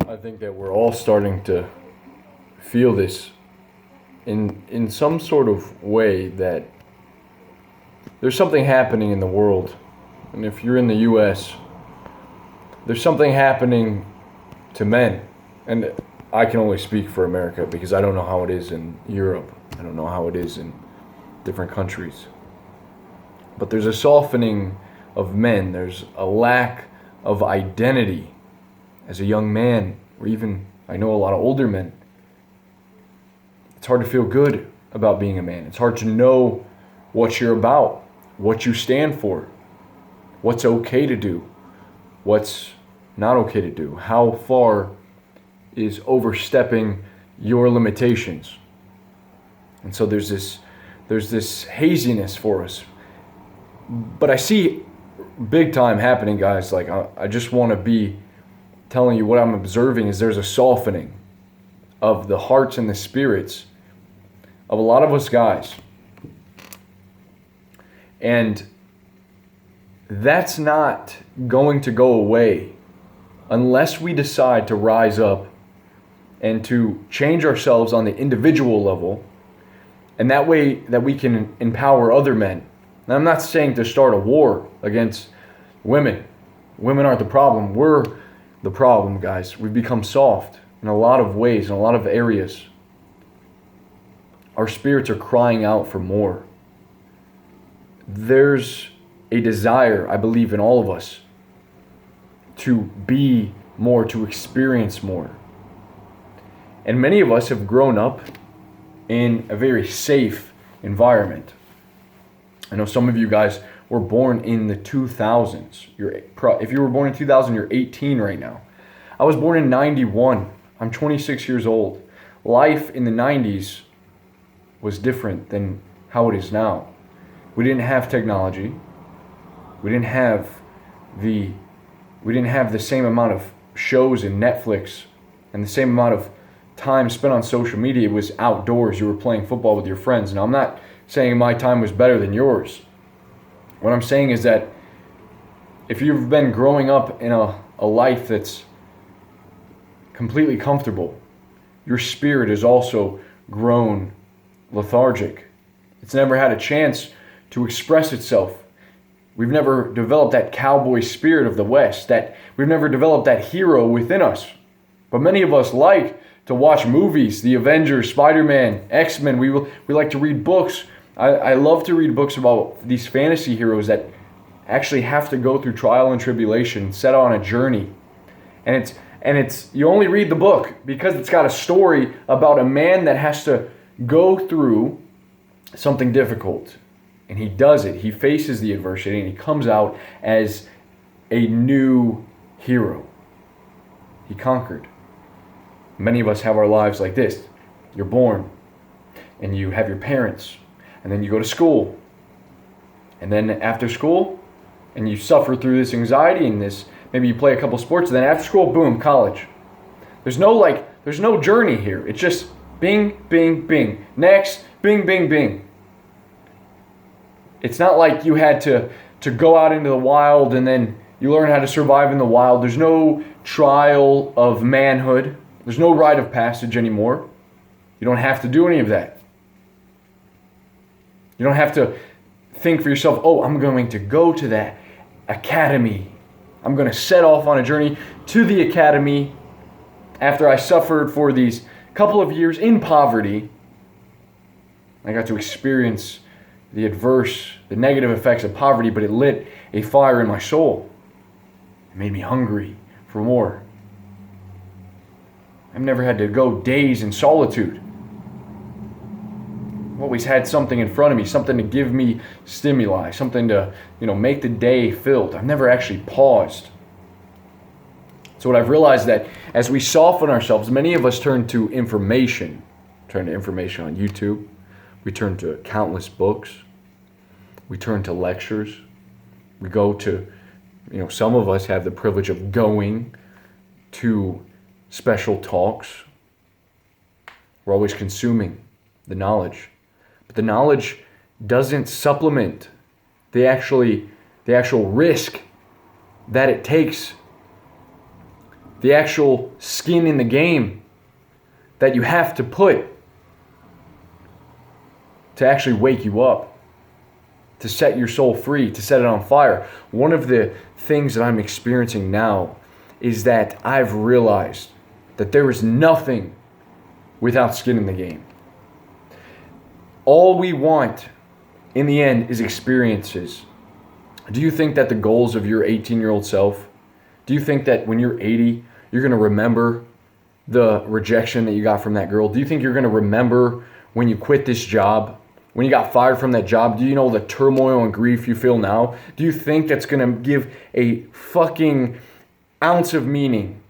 I think that we're all starting to feel this in some sort of way that there's something happening in the world. And if you're in the US, there's something happening to men. And I can only speak for America because I don't know how it is in Europe. I don't know how it is in different countries. But there's a softening of men. There's a lack of identity as a young man, or even I know a lot of older men. It's hard to feel good about being a man. It's hard to know what you're about, what you stand for, what's okay to do, what's not okay to do, how far is overstepping your limitations. And so there's this haziness for us. But I see big time happening, guys. Like I just want to be telling you what I'm observing is there's a softening of the hearts and the spirits of a lot of us guys. And that's not going to go away unless we decide to rise up and to change ourselves on the individual level, and that way that we can empower other men. Now, I'm not saying to start a war against women. Women aren't the problem. We're the problem, guys. We've become soft in a lot of ways, in a lot of areas. Our spirits are crying out for more. There's a desire, I believe, in all of us to be more, to experience more. And many of us have grown up in a very safe environment. I know some of you guys were born in the 2000s. If you were born in 2000, you're 18 right now. I was born in 91. I'm 26 years old. Life in the 90s was different than how it is now. We didn't have technology. We didn't have the same amount of shows in Netflix and the same amount of time spent on social media. It was outdoors. You were playing football with your friends. Now, I'm not saying my time was better than yours. What I'm saying is that if you've been growing up in a life that's completely comfortable, your spirit has also grown lethargic. It's never had a chance to express itself. We've never developed that cowboy spirit of the West, that we've never developed that hero within us. But many of us like to watch movies, the Avengers, Spider-Man, X-Men. We like to read books. I love to read books about these fantasy heroes that actually have to go through trial and tribulation, set on a journey. And it's you only read the book because it's got a story about a man that has to go through something difficult. And he does it. He faces the adversity and he comes out as a new hero. He conquered. Many of us have our lives like this. You're born and you have your parents, and then you go to school, and then after school, and you suffer through this anxiety and this, maybe you play a couple sports, and then after school, boom, college. There's no journey here. It's just bing, bing, bing. Next, bing, bing, bing. It's not like you had to go out into the wild and then you learn how to survive in the wild. There's no trial of manhood. There's no rite of passage anymore. You don't have to do any of that. You don't have to think for yourself, oh, I'm going to go to that academy. I'm going to set off on a journey to the academy after I suffered for these couple of years in poverty. I got to experience the negative effects of poverty, but it lit a fire in my soul. It made me hungry for more. I've never had to go days in solitude. I've always had something in front of me, something to give me stimuli, something to, make the day filled. I've never actually paused. So what I've realized that as we soften ourselves, many of us turn to information on YouTube. We turn to countless books. We turn to lectures. We go to, some of us have the privilege of going to special talks. We're always consuming the knowledge. But the knowledge doesn't supplement the actual risk that it takes the actual skin in the game that you have to put to actually wake you up, to set your soul free, to set it on fire. One of the things that I'm experiencing now is that I've realized that there is nothing without skin in the game. All we want in the end is experiences. Do you think that the goals of your 18-year-old self, do you think that when you're 80, you're going to remember the rejection that you got from that girl? Do you think you're going to remember when you quit this job, when you got fired from that job? Do you know the turmoil and grief you feel now? Do you think that's going to give a fucking ounce of meaning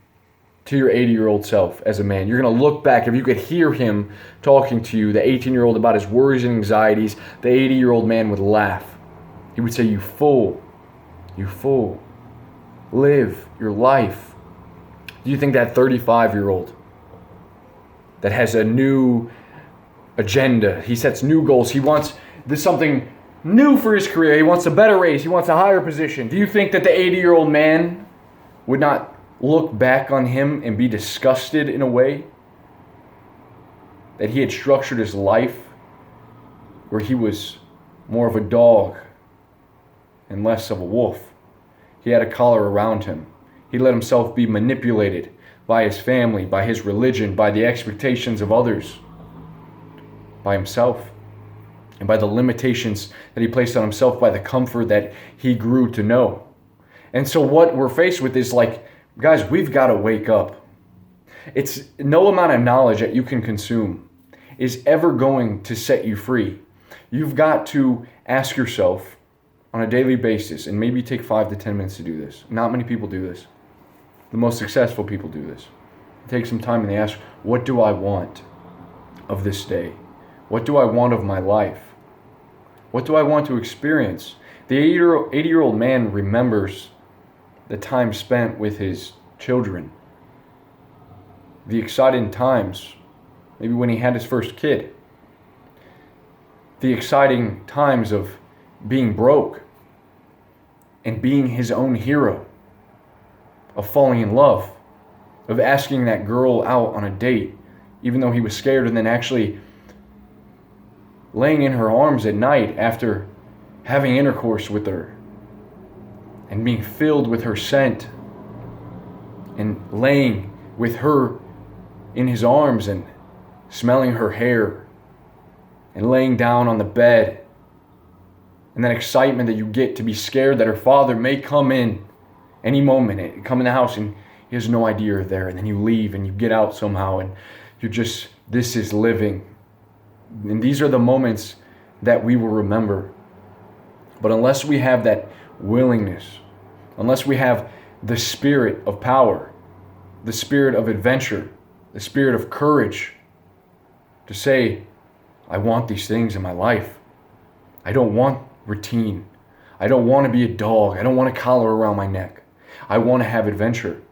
to your 80-year-old self as a man? You're going to look back, if you could hear him talking to you, the 18-year-old, about his worries and anxieties, the 80-year-old man would laugh. He would say, "You fool, you fool. Live your life." Do you think that 35-year-old that has a new agenda, he sets new goals, he wants something new for his career, he wants a better raise, he wants a higher position, do you think that the 80-year-old man would not look back on him and be disgusted in a way that he had structured his life where he was more of a dog and less of a wolf? He had a collar around him. He let himself be manipulated by his family, by his religion, by the expectations of others, by himself, and by the limitations that he placed on himself, by the comfort that he grew to know. And so what we're faced with is like, guys, we've got to wake up. It's no amount of knowledge that you can consume is ever going to set you free. You've got to ask yourself on a daily basis, and maybe take 5 to 10 minutes to do this. Not many people do this. The most successful people do this. They take some time and they ask, what do I want of this day? What do I want of my life? What do I want to experience? The 80-year-old man remembers the time spent with his children, the exciting times, maybe when he had his first kid, the exciting times of being broke and being his own hero, of falling in love, of asking that girl out on a date, even though he was scared, and then actually laying in her arms at night after having intercourse with her and being filled with her scent and laying with her in his arms and smelling her hair and laying down on the bed, and that excitement that you get to be scared that her father may come in any moment, come in the house, and he has no idea you're there, and then you leave and you get out somehow, and you're just, this is living. And these are the moments that we will remember. But unless we have that willingness, unless we have the spirit of power, the spirit of adventure, the spirit of courage to say, I want these things in my life. I don't want routine. I don't want to be a dog. I don't want a collar around my neck. I want to have adventure.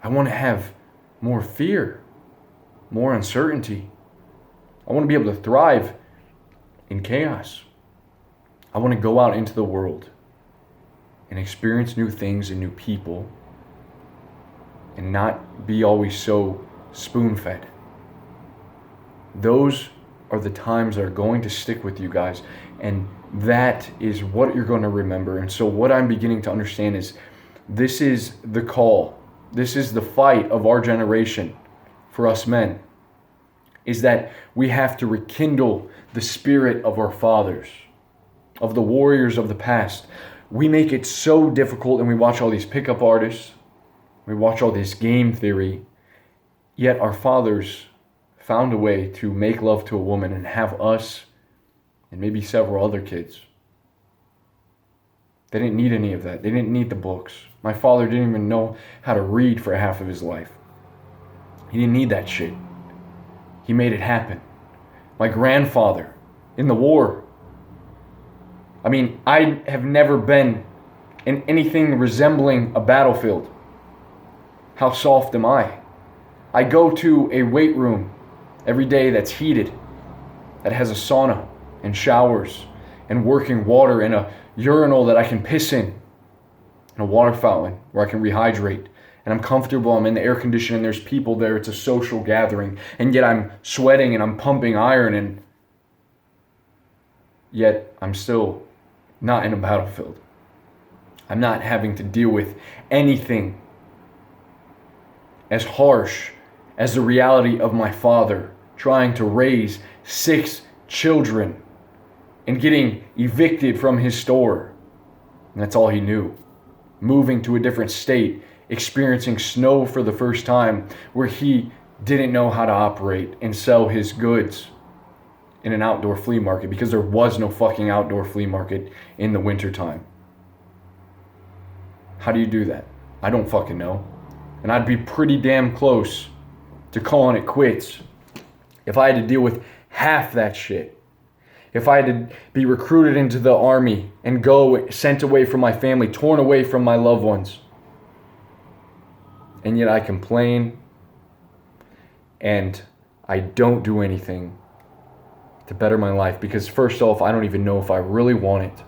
I want to have more fear, more uncertainty. I want to be able to thrive in chaos. I want to go out into the world and experience new things and new people and not be always so spoon-fed. Those are the times that are going to stick with you guys, and that is what you're going to remember. And so what I'm beginning to understand is this is the call. This is the fight of our generation for us men, is that we have to rekindle the spirit of our fathers, of the warriors of the past. We make it so difficult, and we watch all these pickup artists, we watch all this game theory, yet our fathers found a way to make love to a woman and have us and maybe several other kids. They didn't need any of that. They didn't need the books. My father didn't even know how to read for half of his life. He didn't need that shit. He made it happen. My grandfather in the war. I mean, I have never been in anything resembling a battlefield. How soft am I? I go to a weight room every day that's heated, that has a sauna and showers and working water and a urinal that I can piss in, and a water fountain where I can rehydrate. and I'm comfortable, I'm in the air conditioning, there's people there, it's a social gathering, and yet I'm sweating and I'm pumping iron, and yet I'm still not in a battlefield. I'm not having to deal with anything as harsh as the reality of my father trying to raise 6 children and getting evicted from his store. And that's all he knew. Moving to a different state, experiencing snow for the first time, where he didn't know how to operate and sell his goods in an outdoor flea market, because there was no fucking outdoor flea market in the wintertime. How do you do that? I don't fucking know. And I'd be pretty damn close to calling it quits if I had to deal with half that shit. If I had to be recruited into the army and go sent away from my family, torn away from my loved ones. And yet I complain and I don't do anything to better my life, because first off, I don't even know if I really want it.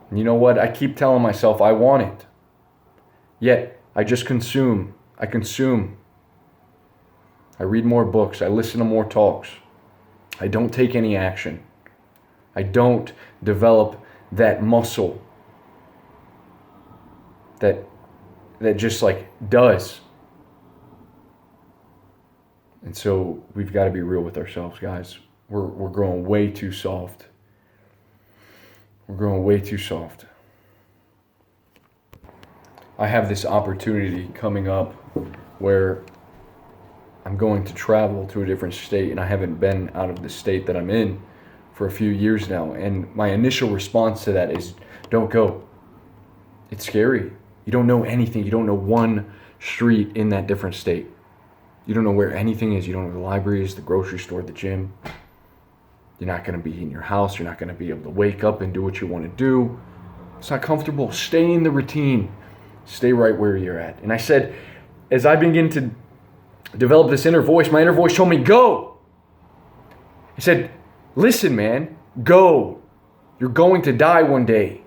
And you know what? I keep telling myself I want it. Yet I just consume. I consume. I read more books. I listen to more talks. I don't take any action. I don't develop that muscle that just like does. And so we've got to be real with ourselves, guys. We're growing way too soft. We're growing way too soft. I have this opportunity coming up where I'm going to travel to a different state, and I haven't been out of the state that I'm in for a few years now. And my initial response to that is, don't go. It's scary. You don't know anything. You don't know one street in that different state. You don't know where anything is. You don't know the libraries, the grocery store, the gym. You're not going to be in your house. You're not going to be able to wake up and do what you want to do. It's not comfortable. Stay in the routine. Stay right where you're at. And I said, as I begin to develop this inner voice, my inner voice told me, go. He said, listen, man, go. You're going to die one day.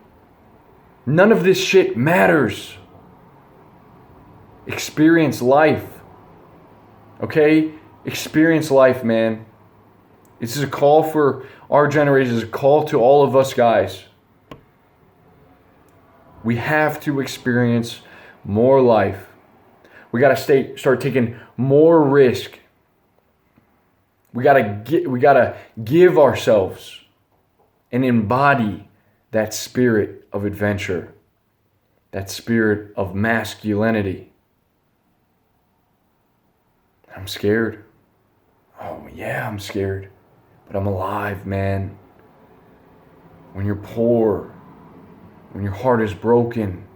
None of this shit matters. Experience life. Okay? Experience life, man. This is a call for our generation. It's a call to all of us guys. We have to experience more life. We got to start taking more risk. We got to give ourselves and embody that spirit of adventure, that spirit of masculinity. I'm scared. Oh yeah, I'm scared. But I'm alive, man. When you're poor, when your heart is broken,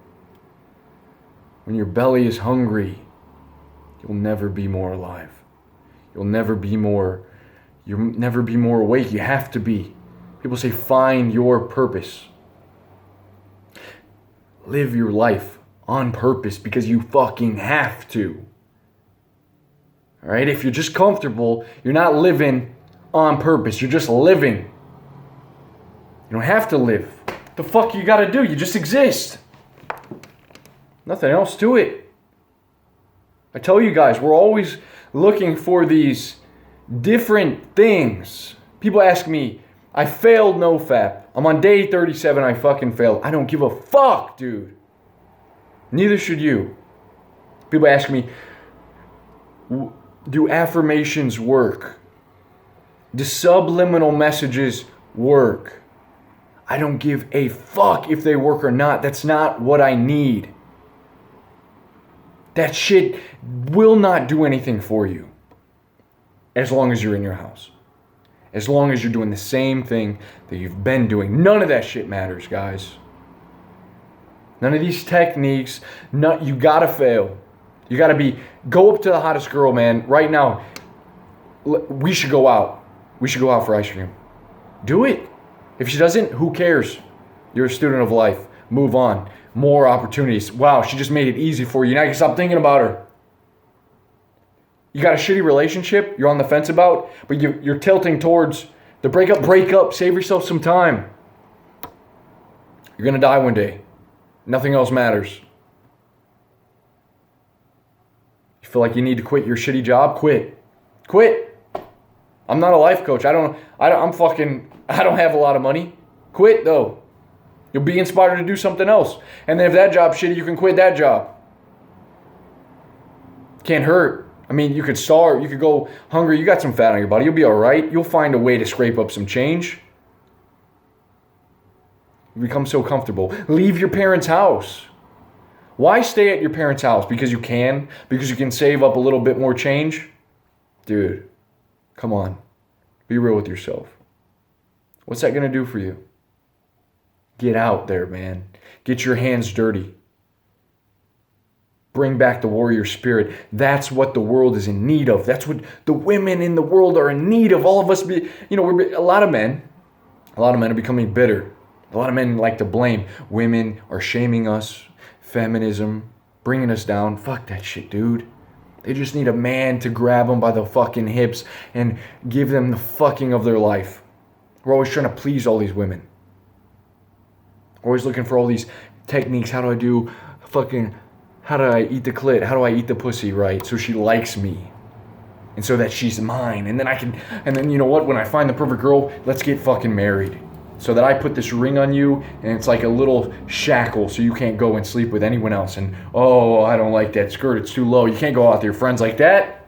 when your belly is hungry, you'll never be more alive. You'll never be more awake. You have to be. People say find your purpose. Live your life on purpose because you fucking have to. All right? If you're just comfortable, you're not living on purpose. You're just living. You don't have to live. The fuck you gotta do? You just exist. Nothing else to it. I tell you guys, we're always looking for these different things. People ask me, I failed NoFap. I'm on day 37, I fucking failed. I don't give a fuck, dude. Neither should you. People ask me, do affirmations work? Do subliminal messages work? I don't give a fuck if they work or not. That's not what I need. That shit will not do anything for you as long as you're in your house. As long as you're doing the same thing that you've been doing. None of that shit matters, guys. None of these techniques. You gotta fail. You gotta go up to the hottest girl, man. Right now, we should go out. We should go out for ice cream. Do it. If she doesn't, who cares? You're a student of life. Move on. More opportunities. Wow, she just made it easy for you. Now you can stop thinking about her. You got a shitty relationship you're on the fence about, but you're tilting towards the break up. Save yourself some time. You're going to die one day. Nothing else matters. You feel like you need to quit your shitty job? Quit. Quit. I'm not a life coach. I don't have a lot of money. Quit though. You'll be inspired to do something else. And then if that job's shitty, you can quit that job. Can't hurt. I mean, you could starve, you could go hungry, you got some fat on your body, you'll be all right. You'll find a way to scrape up some change. You become so comfortable. Leave your parents' house. Why stay at your parents' house? Because you can? Because you can save up a little bit more change? Dude, come on. Be real with yourself. What's that going to do for you? Get out there, man. Get your hands dirty. Bring back the warrior spirit. That's what the world is in need of. That's what the women in the world are in need of. All of us, a lot of men are becoming bitter. A lot of men like to blame. Women are shaming us. Feminism, bringing us down. Fuck that shit, dude. They just need a man to grab them by the fucking hips and give them the fucking of their life. We're always trying to please all these women. We're always looking for all these techniques. How do I eat the clit? How do I eat the pussy right so she likes me? And so that she's mine. And then you know what? When I find the perfect girl, let's get fucking married. So that I put this ring on you and it's like a little shackle so you can't go and sleep with anyone else. And, oh, I don't like that skirt. It's too low. You can't go out with your friends like that.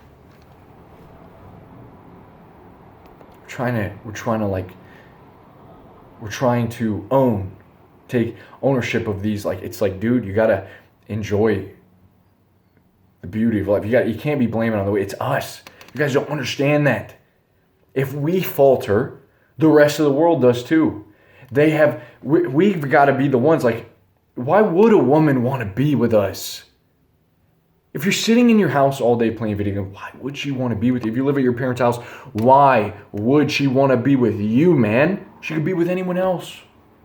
We're trying to take ownership of these. Like, it's like, dude, you gotta enjoy the beauty of life. You can't be blaming on the way. It's us. You guys don't understand that. If we falter, the rest of the world does too. We've got to be the ones. Like, why would a woman want to be with us? If you're sitting in your house all day playing video games, why would she want to be with you? If you live at your parents' house, why would she want to be with you, man? She could be with anyone else.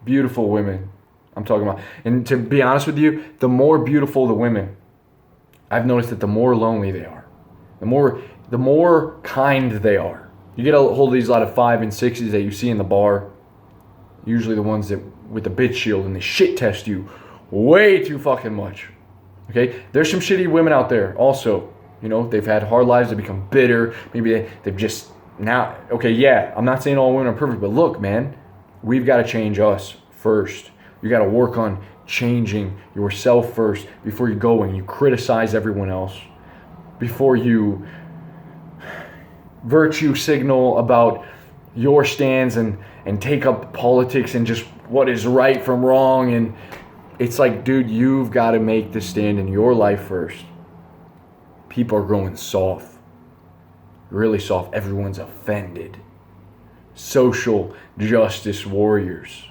Beautiful women, I'm talking about. And to be honest with you, the more beautiful the women, I've noticed that the more lonely they are. The more kind they are. You get a hold of these lot of 5 and 6s that you see in the bar. Usually the ones that with the bitch shield and they shit test you way too fucking much. Okay? There's some shitty women out there also. You know, they've had hard lives, they become bitter. Maybe they've just now, okay, yeah, I'm not saying all women are perfect, but look, man, we've got to change us first. You got to work on changing yourself first before you go and you criticize everyone else. Before you virtue signal about your stands and take up politics and just what is right from wrong. And it's like, dude, you've got to make the stand in your life first. People are growing soft. Really soft. Everyone's offended. Social justice warriors.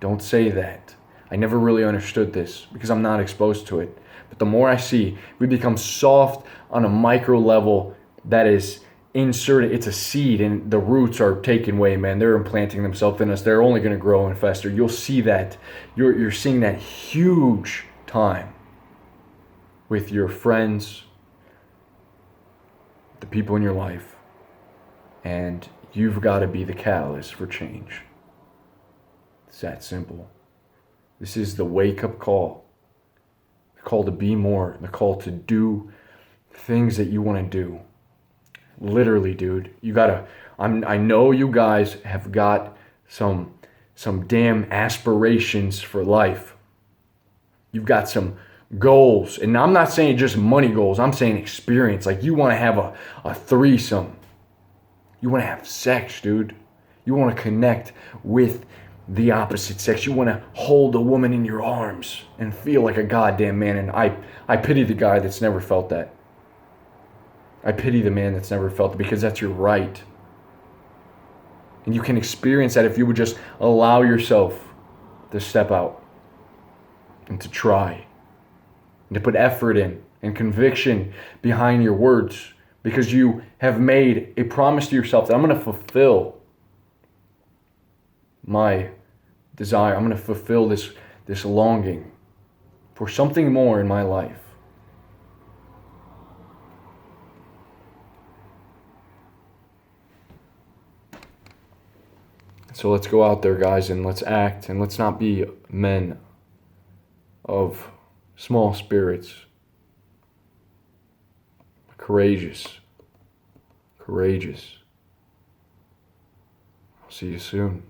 Don't say that. I never really understood this because I'm not exposed to it. But the more I see, we become soft on a micro level that is inserted. It's a seed and the roots are taken away, man. They're implanting themselves in us. They're only going to grow and fester. You'll see that. You're seeing that huge time with your friends, the people in your life. And you've got to be the catalyst for change. It's that simple. This is the wake-up call. The call to be more. The call to do things that you want to do. Literally, dude. You gotta. I know you guys have got some damn aspirations for life. You've got some goals, and I'm not saying just money goals. I'm saying experience. Like, you want to have a threesome. You want to have sex, dude. You want to connect with the opposite sex. You want to hold a woman in your arms and feel like a goddamn man. And I pity the guy that's never felt that. I pity the man that's never felt it, because that's your right. And you can experience that if you would just allow yourself to step out and to try and to put effort in and conviction behind your words, because you have made a promise to yourself that I'm going to fulfill my desire. I'm going to fulfill this longing for something more in my life. So let's go out there, guys, and let's act, and let's not be men of small spirits. Courageous. Courageous. I'll see you soon.